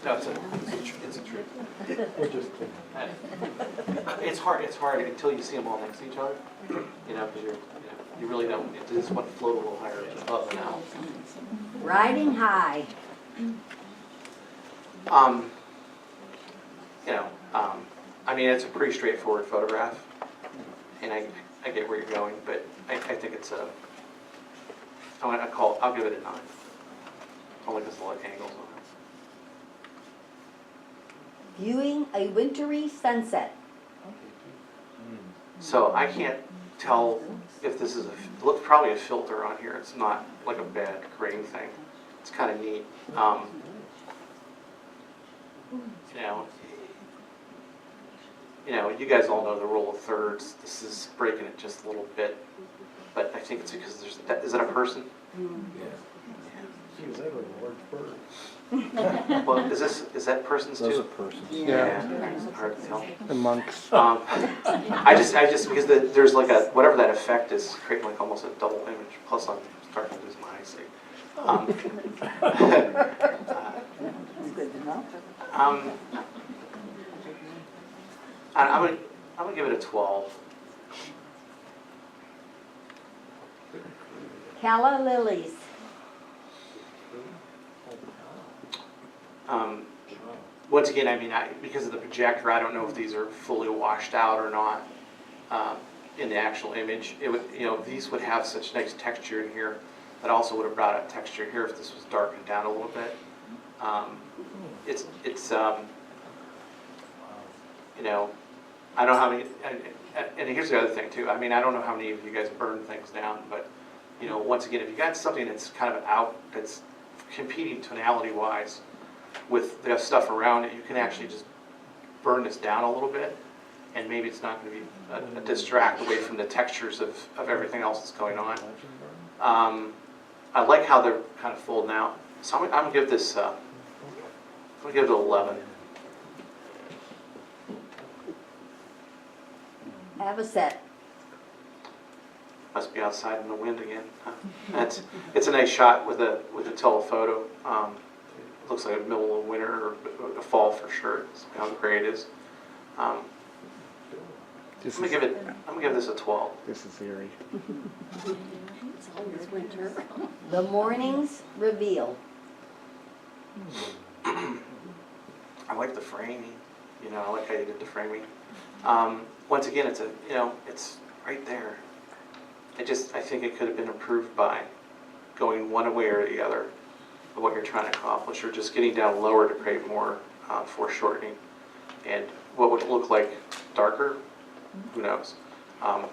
No, it's a tree. We're just kidding. It's hard until you see them all next to each other, you know, because you really don't, it just want to float a little higher above and out. Riding high. You know, I mean, it's a pretty straightforward photograph, and I get where you're going, but I think it's a, I'll give it a 9. Only because a lot of angles on it. Viewing a wintry sunset. So I can't tell if this is it looks probably a filter on here. It's not like a bad grain thing. It's kind of neat. You know, you guys all know the rule of thirds. This is breaking it just a little bit, but I think it's because is it a person? Yeah. Geez, that was a large bird. Well, is that person's Those are too? persons. It's hard to tell. The monks. I just because there's like a whatever that effect is creating like almost a double image. Plus, I'm starting to lose my eyesight. Good to know. I'm gonna give it a 12. Calla lilies. Once again, I mean, because of the projector, I don't know if these are fully washed out or not in the actual image. It would, you know, these would have such nice texture in here. That also would have brought out texture here if this was darkened down a little bit. It's you know, I don't know how many, and here's the other thing too. I mean, I don't know how many of you guys burn things down, but you know, once again, if you got something that's kind of out, that's competing tonality-wise with the stuff around it, you can actually just burn this down a little bit, and maybe it's not going to be a distract away from the textures of everything else that's going on. I like how they're kind of folding out, so I'm gonna give this. I'm gonna give it an 11. Avocet. Must be outside in the wind again. It's a nice shot with a telephoto. Looks like a middle of winter or a fall for sure. That's how great it is. I'm gonna give this a 12. This is Erie. It's always winter. The morning's reveal. I like the framing. You know, I like how you did the framing. Once again, it's it's right there. I think it could have been improved by going one way or the other of what you're trying to accomplish, or just getting down lower to create more foreshortening. And what would it look like darker? Who knows? I'll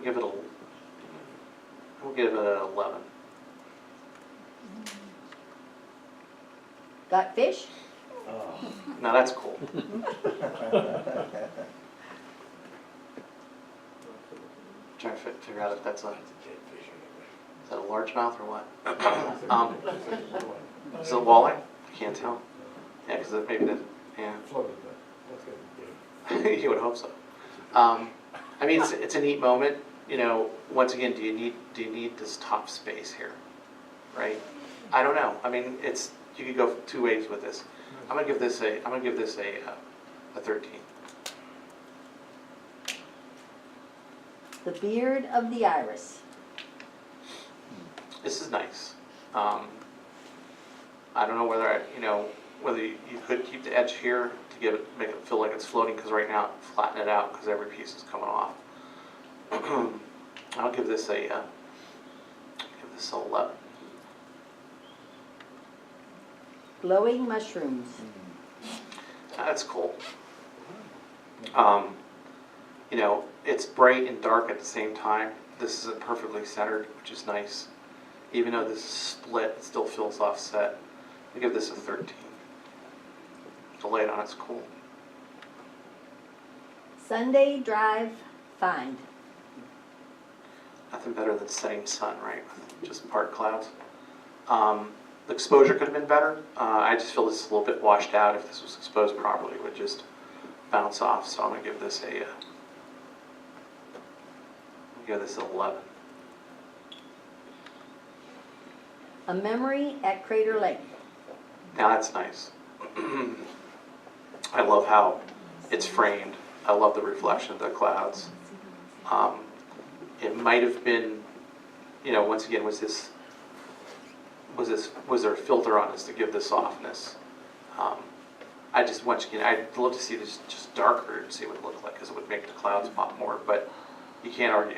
give it an 11. Got fish? Oh. Now that's cool. Trying to figure out if that's is that a largemouth or what? Is it a walleye? I can't tell. Yeah, because maybe that. Yeah. You would hope so. I mean, it's a neat moment. You know, once again, do you need this top space here, right? I don't know. I mean, you could go two ways with this. I'm gonna give this a 13. The beard of the iris. This is nice. I don't know whether whether you could keep the edge here to make it feel like it's floating, because right now flatten it out because every piece is coming off. I'll give this a 11. Glowing mushrooms. That's cool. You know, it's bright and dark at the same time. This isn't perfectly centered, which is nice. Even though this is split, it still feels offset. I'll give this a 13. The light on it's cool. Sunday drive find. Nothing better than setting sun, right? With just part clouds. The exposure could have been better. I just feel this is a little bit washed out. If this was exposed properly, it would just bounce off. So I'm gonna give this an 11. A memory at Crater Lake. Now that's nice. I love how it's framed. I love the reflection of the clouds. It might have been, once again, was there a filter on this to give the softness? Once again, I'd love to see this just darker and see what it looked like, because it would make the clouds pop more, but you can't argue,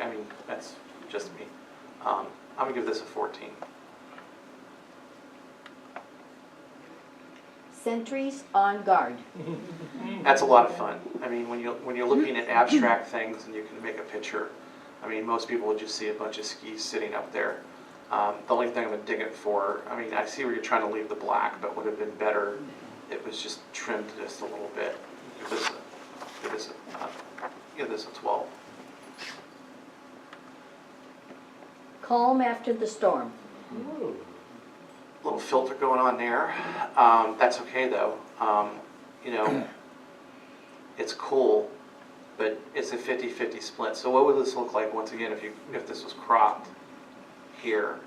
that's just me. I'm gonna give this a 14. Sentries on guard. That's a lot of fun. When you're looking at abstract things and you can make a picture, most people would just see a bunch of skis sitting up there. The only thing I'm gonna dig it for, I see where you're trying to leave the black, but would have been better, it was just trimmed just a little bit. Give this a 12. Calm after the storm. Whoa. Little filter going on there. That's okay though. It's cool, but it's a 50-50 split. So what would this look like once again if this was cropped here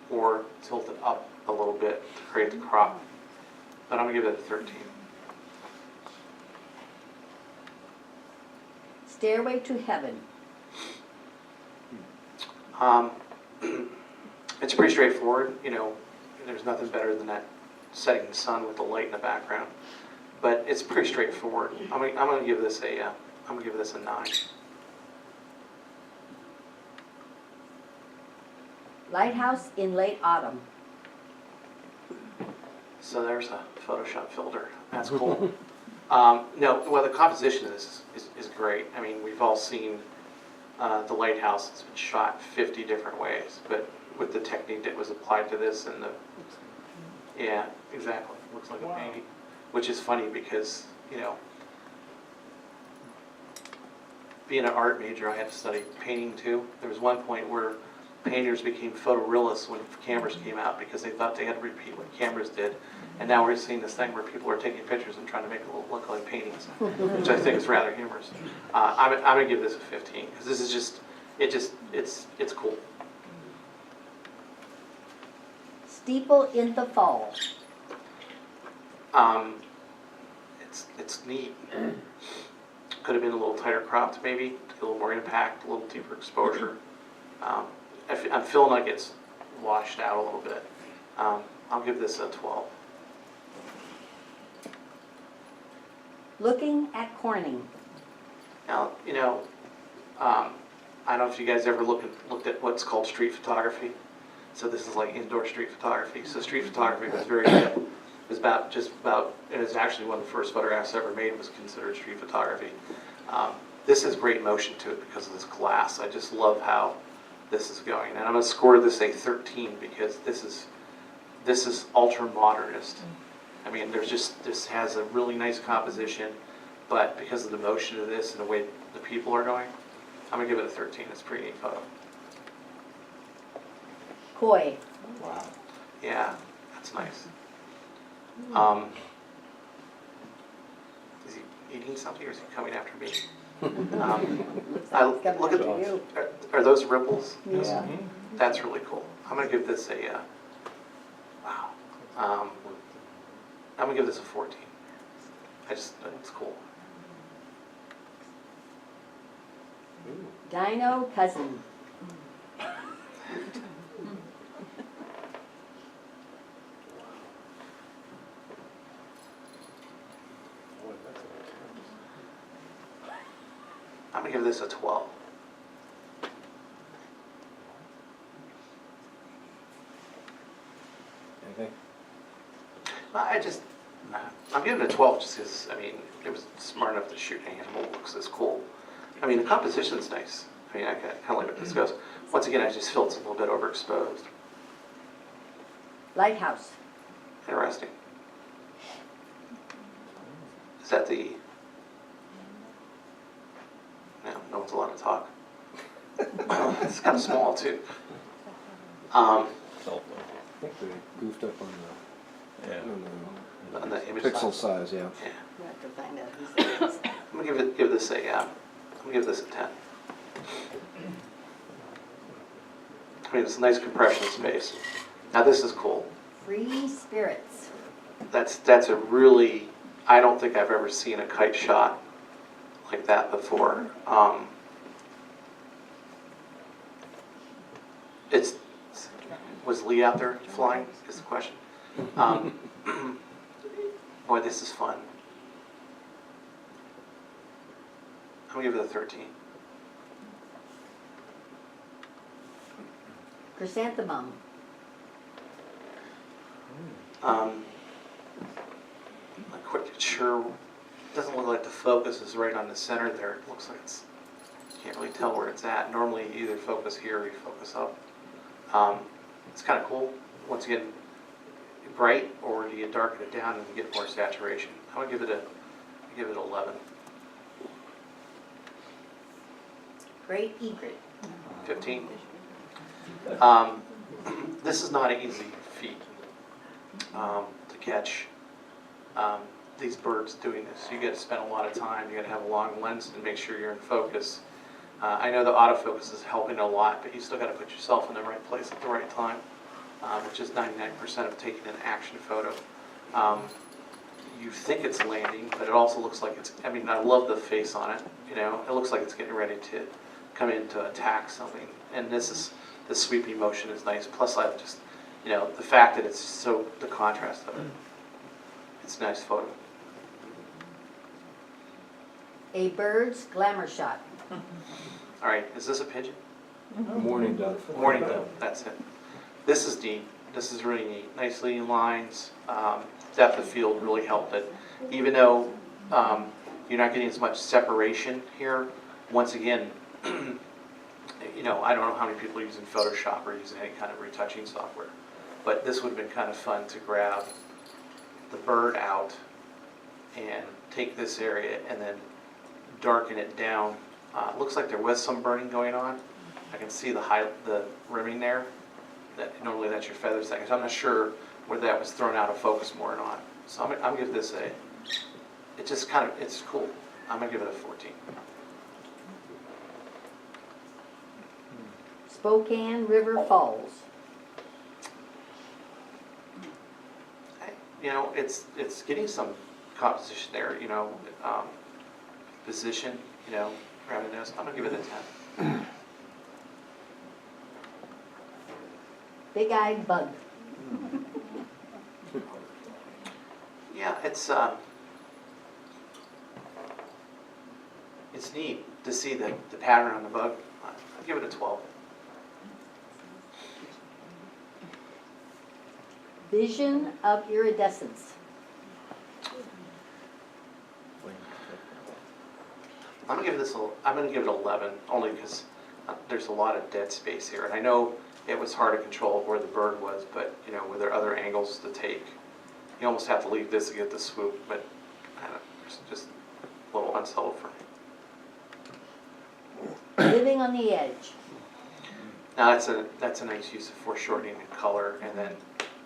or tilted up a little bit to create the crop? But I'm gonna give it a 13. Stairway to heaven. It's pretty straightforward. There's nothing better than that setting sun with the light in the background. But it's pretty straightforward. I'm gonna give this a 9. Lighthouse in late autumn. So there's a Photoshop filter. That's cool. No, well, the composition of this is great. We've all seen the lighthouse. It's been shot 50 different ways, but with the technique that was applied to this and yeah, exactly. Looks like Wow. a painting, which is funny because, being an art major, I had to study painting too. There was one point where painters became photorealists when cameras came out because they thought they had to repeat what cameras did. And now we're seeing this thing where people are taking pictures and trying to make it look like paintings, which I think is rather humorous. I'm gonna give this a 15 because this is it's cool. Steeple in the fall. It's neat. Could have been a little tighter cropped maybe, to get a little more impact, a little deeper exposure. I'm feeling like it's washed out a little bit. I'll give this a 12. Looking at Corning. Now, I don't know if you guys ever looked at what's called street photography. So this is like indoor street photography. So street photography was very good. It was actually one of the first photographs ever made was considered street photography. This has great motion to it because of this glass. I just love how this is going. And I'm gonna score this a 13 because this is ultra modernist. This has a really nice composition, but because of the motion of this and the way the people are going, I'm gonna give it a 13. It's a pretty neat photo. Koi. Wow. Yeah, that's nice. Is he eating something or is he coming after me? Looks I like it's coming look at after you. Are those ripples? Yes. Yeah. That's really cool. I'm gonna give this a wow. I'm gonna give this a 14. It's cool. Ooh. Dino cousin. Boy, that's I'm gonna give this a 12. Anything? I'm giving it a 12 just because, it was smart enough to shoot an animal. It looks this cool. The composition's nice. I kind of like where this goes. Once again, I just feel it's a little bit overexposed. Lighthouse. Interesting. Is that the... No one's allowed to talk. It's kind of small, too. I think they goofed up on On the the image pixel size. size, yeah. Yeah. You have to find out who's this. I'm gonna give this a 10. It's a nice compression space. Now this is cool. Free spirits. That's a really, I don't think I've ever seen a kite shot like that before. It's, was Lee out there flying, is the question. Boy, this is fun. I'm gonna give it a 13. Chrysanthemum. I'm quite sure, doesn't look like the focus is right on the center there. It looks like it's, can't really tell where it's at. Normally you either focus here or you focus up. It's kind of cool. Once again, bright, or do you darken it down and get more saturation? I would give it 11. Great egret. 15. This is not an easy feat to catch these birds doing this. You got to spend a lot of time. You got to have a long lens and make sure you're in focus. I know the autofocus is helping a lot, but you still got to put yourself in the right place at the right time, which is 99% of taking an action photo. You think it's landing, but it also looks like it's, I mean, I love the face on it. You know, it looks like it's getting ready to come in to attack something. And this sweeping motion is nice. Plus, I just, you know, the fact that it's so, the contrast of it. It's a nice photo. A bird's glamour shot. All right, is this a pigeon? Morning dove. Morning dove, that's it. This is neat. This is really neat. Nice leading lines. Depth of field really helped it. Even though you're not getting as much separation here, once again, you know, I don't know how many people are using Photoshop or using any kind of retouching software, but this would have been kind of fun to grab the bird out and take this area and then darken it down. Looks like there was some burning going on. I can see the rimming there. That normally that's your feather settings. I'm not sure whether that was thrown out of focus more or not. So I'm gonna give this it just kind of, it's cool. I'm gonna give it a 14. Spokane River Falls. You know, it's getting some composition there, you know, position, you know, around the nose. I'm gonna give it a 10. Big-eyed bug. Yeah, it's neat to see the pattern on the bug. I'll give it a 12. Vision of iridescence. I'm gonna give it 11, only because there's a lot of dead space here, and I know it was hard to control where the bird was, but you know, were there other angles to take? You almost have to leave this to get the swoop, but I don't know, it's just a little unsettled for me. Living on the edge. Now that's a nice use of foreshortening and color, and then,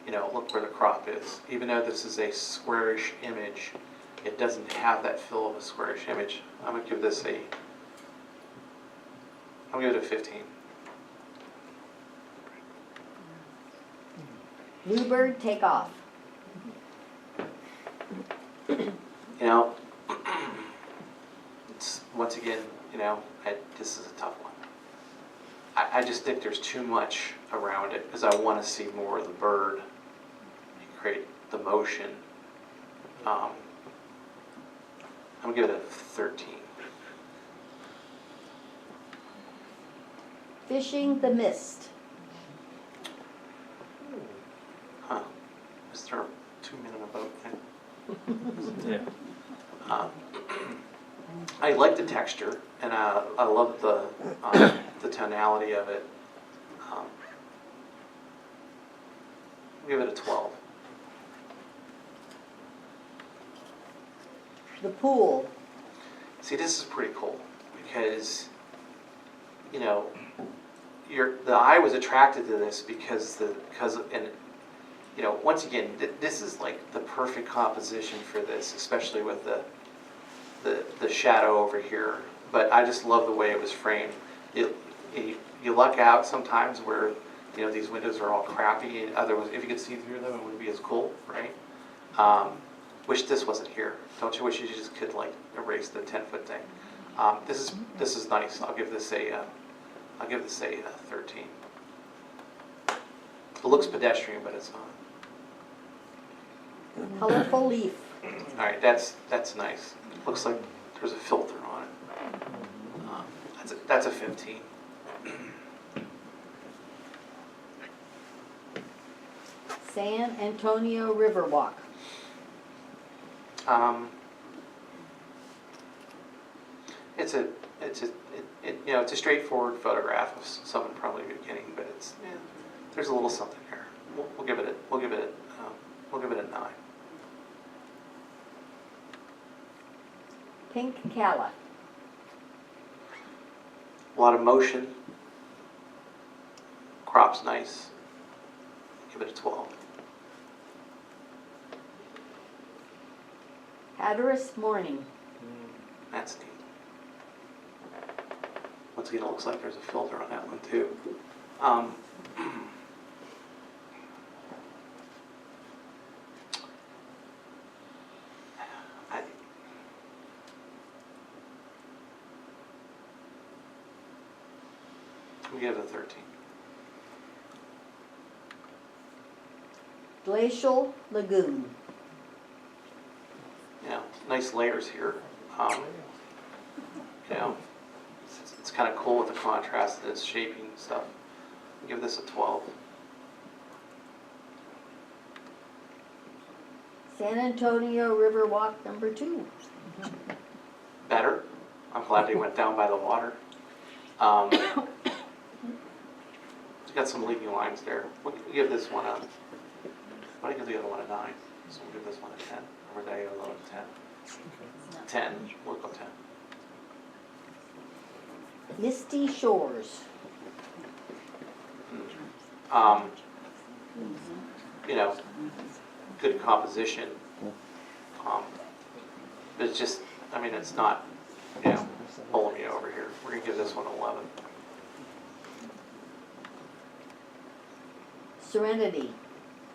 you know, look where the crop is. Even though this is a squarish image, it doesn't have that feel of a squarish image. I'm gonna give this I'll give it a 15. Bluebird take off. You know, it's, once again, you know, this is a tough one. I just think there's too much around it, because I want to see more of the bird and create the motion. I'm going to give it a 13. Fishing the mist. Huh. Is there 2 men in a boat thing? Yeah. I like the texture, and I love the tonality of it. I'll give it a 12. The pool. See, this is pretty cool, because, you know, the eye was attracted to this because and you know, once again, this is like the perfect composition for this, especially with the shadow over here. But I just love the way it was framed. You luck out sometimes where you know, these windows are all crappy, and otherwise, if you could see through them, it wouldn't be as cool, right? Wish this wasn't here. Don't you wish you just could like erase the 10-foot thing? This is nice. I'll give this a 13. It looks pedestrian, but it's not. Colorful leaf. All right, that's nice. Looks like there's a filter on it. That's a 15. San Antonio Riverwalk. It's a straightforward photograph of someone probably beginning, but there's a little something there. We'll give it a 9. Pink Calla. A lot of motion. Crop's nice. Give it a 12. Hatteras Morning. That's neat. Once again, it looks like there's a filter on that one too. We give it a 13. Glacial Lagoon. Yeah, nice layers here. You know, it's kind of cool with the contrast that it's shaping and stuff. Give this a 12. San Antonio Riverwalk number 2. Better. I'm glad they went down by the water. It's got some leaking lines there. We'll give this one a, why do you give the other one a 9? So we'll give this one a 10. Or did I give a 10? 10. We'll go 10. Misty Shores. You know, good composition. But it's just, I mean, it's not, you know, pulling me over here. We're going to give this one 11. Serenity.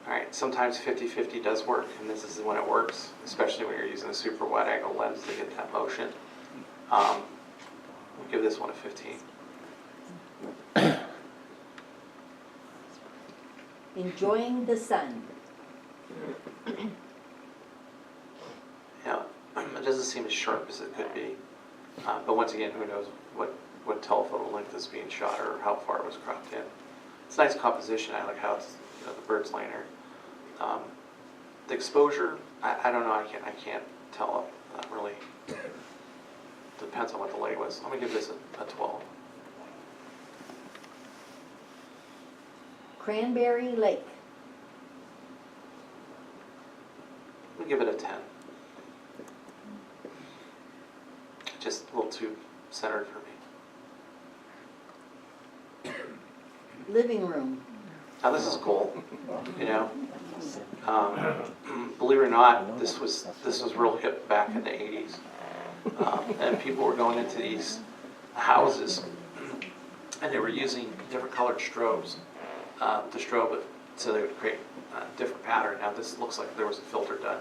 All right, sometimes 50-50 does work, and this is when it works, especially when you're using a super wide angle lens to get that motion. We'll give this one a 15. Enjoying the Sun. Yeah, it doesn't seem as sharp as it could be. But once again, who knows what telephoto length is being shot or how far it was cropped in. It's a nice composition. I like how it's, you know, the bird's laying there. The exposure, I don't know. I can't tell. Not really. Depends on what the light was. I'm gonna give this a 12. Cranberry Lake. I'm gonna give it a 10. Just a little too centered for me. Living Room. Now this is cool, you know. Believe it or not, this was real hip back in the 80s, and people were going into these houses, and they were using different colored strobes to strobe it, so they would create a different pattern. Now this looks like there was a filter done.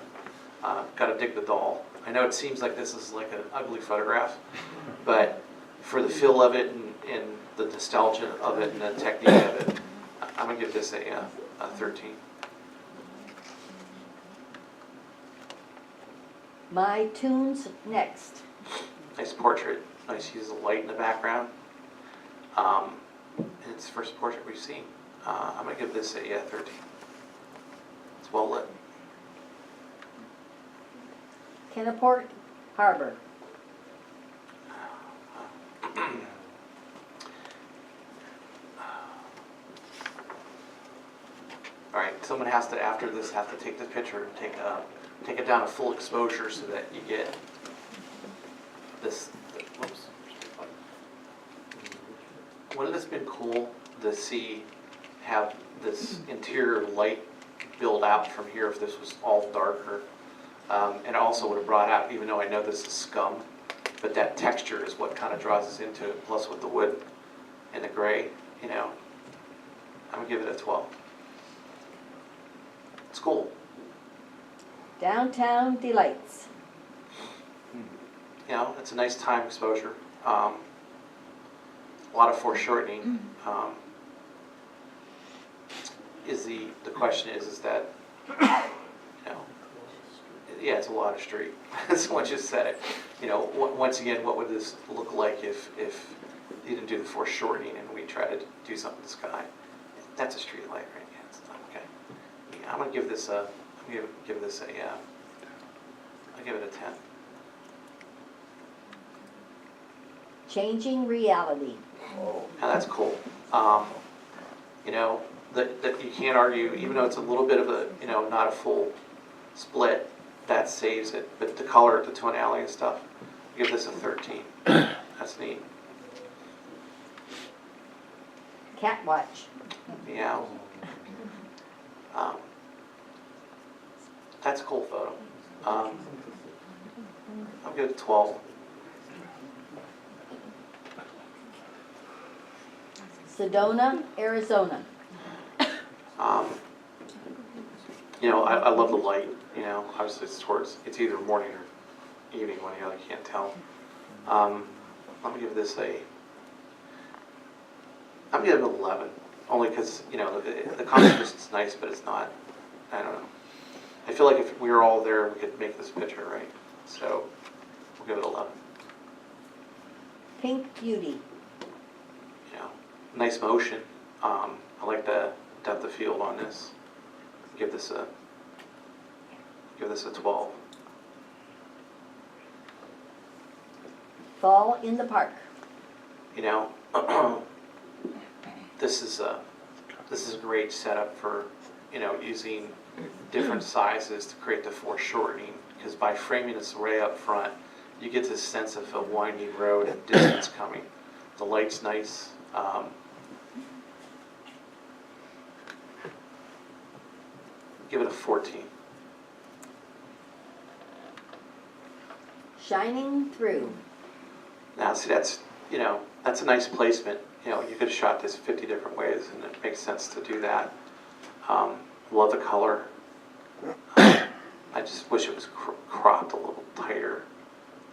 Got to dig the doll. I know it seems like this is like an ugly photograph, but for the feel of it and the nostalgia of it and the technique of it, I'm gonna give this a 13. My Tunes Next. Nice portrait. Nice use of light in the background. And it's the first portrait we've seen. I'm gonna give this a 13. It's well lit. Kenneport Harbor. All right, someone has to, after this, have to take the picture and take it down to full exposure so that you get this. Whoops. Wouldn't this been cool to see have this interior light build out from here if this was all darker? And also would have brought out, even though I know this is scum, but that texture is what kind of draws us into it, plus with the wood and the gray, you know. I'm gonna give it a 12. School. Downtown delights. You know, it's a nice time exposure. A lot of foreshortening. The question is that, you know, yeah, it's a lot of street. Someone just said it. You know, once again, what would this look like if you didn't do the foreshortening and we tried to do something in the sky? That's a street light, right? Yeah, it's not okay. Yeah, I'm gonna give this a. I'm gonna give this a. I'll give it a 10. Changing reality. Now that's cool. You know, that you can't argue, even though it's a little bit of a, you know, not a full split, that saves it. But the color, the tonality and stuff, give this a 13. That's neat. Cat watch. Yeah. That's a cool photo. I'll give it a 12. Sedona, Arizona. You know, I love the light. You know, obviously it's either morning or evening when you really can't tell. I'm gonna give this a. I'm gonna give it an 11, only because you know the composition's nice, but it's not. I don't know. I feel like if we were all there, we could make this picture, right? So we'll give it 11. Pink beauty. You know, nice motion. I like the depth of field on this. Give this a 12. Fall in the park. You know, this is a great setup for, you know, using different sizes to create the foreshortening, because by framing this array up front, you get this sense of a winding road and distance coming. The light's nice. Give it a 14. Shining through. Now, see, that's, you know, that's a nice placement. You know, you could have shot this 50 different ways, and it makes sense to do that. Love the color. I just wish it was cropped a little tighter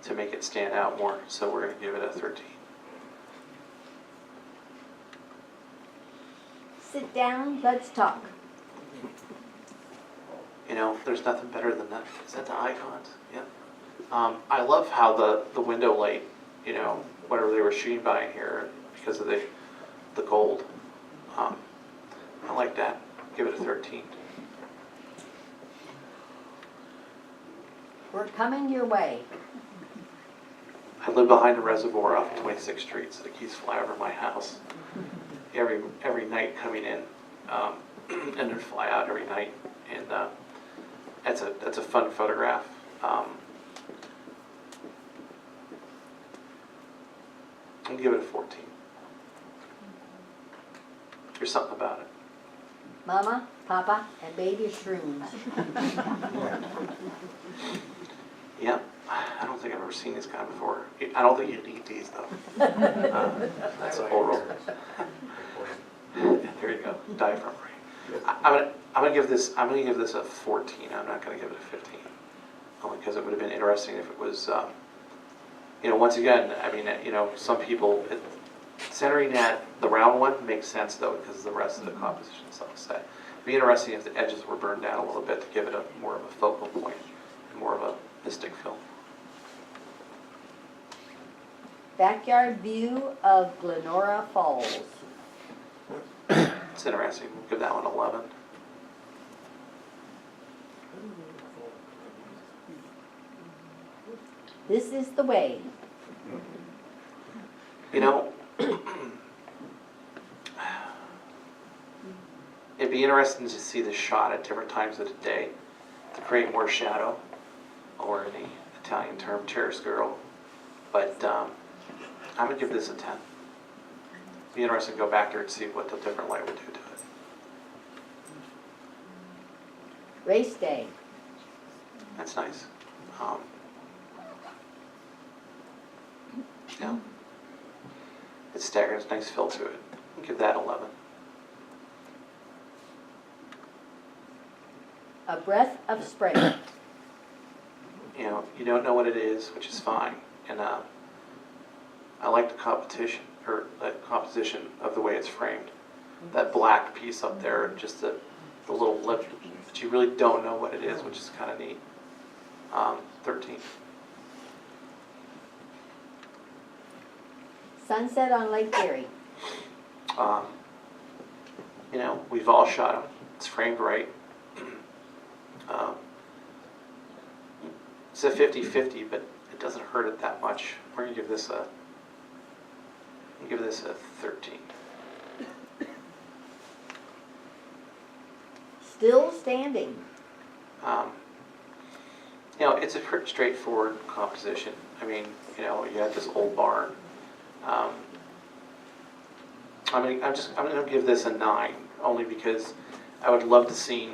to make it stand out more, so we're going to give it a 13. Sit down, let's talk. You know, there's nothing better than that. Is that the icons? Yeah. I love how the window light, you know, whatever they were shooting by here because of the gold. I like that. Give it a 13. We're coming your way. I live behind a reservoir off 26th Street, so the geese fly over my house every night coming in, and they fly out every night, and that's a fun photograph. I'll give it a 14. There's something about it. Mama, Papa, and baby shrooms. Yeah, I don't think I've ever seen this guy before. I don't think you'd eat these though. That's a oral. There you go, diaphragm ring. I'm gonna give this a 14. I'm not gonna give it a 15, only because it would have been interesting if it was. You know, once again, I mean, you know, some people centering that the round one makes sense though because the rest of the composition is so set. It'd be interesting if the edges were burned down a little bit to give it a more of a focal point, more of a mystic film. Backyard view of Glenora Falls. It's interesting. We'll give that one 11. This is the way. You know, it'd be interesting to see this shot at different times of the day to create more shadow, or in the Italian term, chiaroscuro. But I'm gonna give this a 10. Be interesting to go back there and see what the different light would do to it. Race day. That's nice. Yeah. It's staggered. It's nice feel to it. I'll give that 11. A breath of spring. You know, you don't know what it is, which is fine. And I like the composition of the way it's framed. That black piece up there, just the little lip, but you really don't know what it is, which is kind of neat. 13. Sunset on Lake Erie. You know, we've all shot them. It's framed right. It's a 50-50, but it doesn't hurt it that much. We're gonna give this a 13. Still standing. You know, it's a pretty straightforward composition. I mean, you know, you had this old barn. I'm gonna give this a 9, only because I would love to see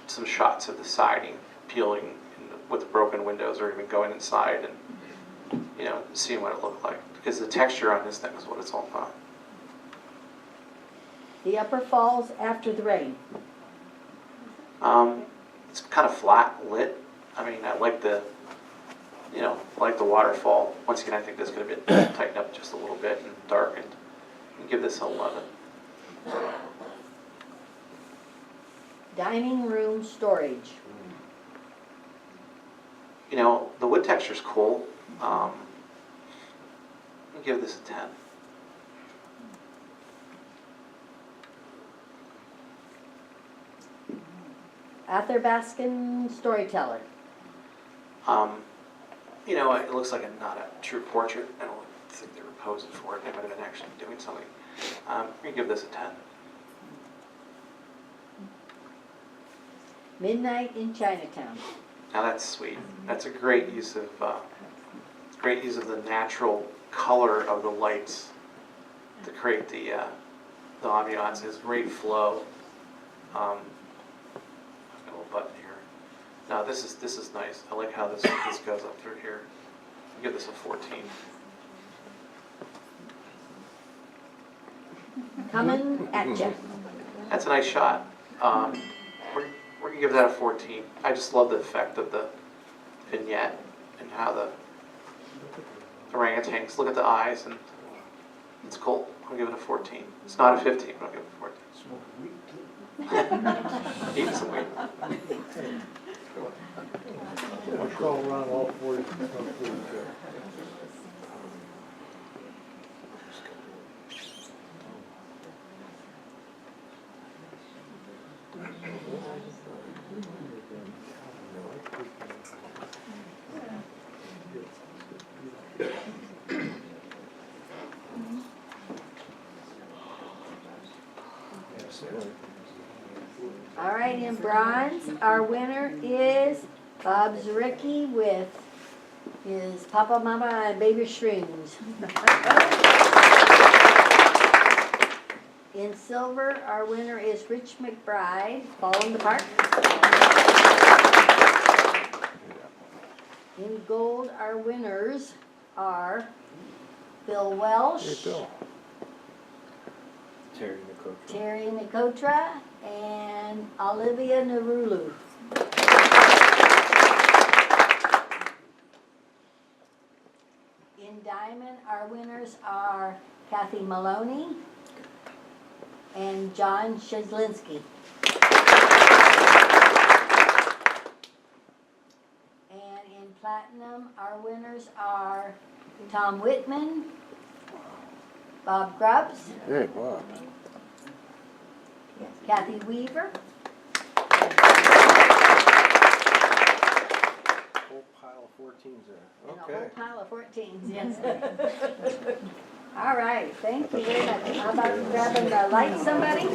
some shots of the siding peeling with the broken windows, or even going inside and, you know, seeing what it looked like. Because the texture on this thing is what it's all about. The upper falls after the rain. It's kind of flat lit. I mean, I like the waterfall. Once again, I think this could have been tightened up just a little bit and darkened. I'll give this an 11. Dining room storage. You know, the wood texture's cool. I'll give this a 10. Athabascan storyteller. You know, it looks like not a true portrait. I don't think they were posing for it. They might have been actually doing something. I'm going to give this a 10. Midnight in Chinatown. Now that's sweet. That's a great use of the natural color of the lights to create the ambiance. It's great flow. I've got a little button here. Now this is nice. I like how this goes up through here. I'll give this a 14. Coming at ya. That's a nice shot. We're gonna give that a 14. I just love the effect of the vignette and how the orangutans look at the eyes, and it's cool. I'll give it a 14. It's not a 15, but I'll give it a 14. Eating some weed. I'll crawl around all 40. All right, in bronze, our winner is Bob Zaricki with his Papa, Mama, and Baby Shrooms. In silver, our winner is Rich McBride, Fall in the Park. In gold, our winners are Bill Welsh, Hey, Bill. Terry Nicotra, and Olivia Narulu. In diamond, our winners are Kathy Maloney and John Shizlinski. And in platinum, our winners are Tom Whitman, Bob Grubbs, Hey, Bob. Kathy Weaver, Whole pile of 14s there. and a whole pile of 14s, yes. All right, thank you very much. How about grabbing the light, somebody?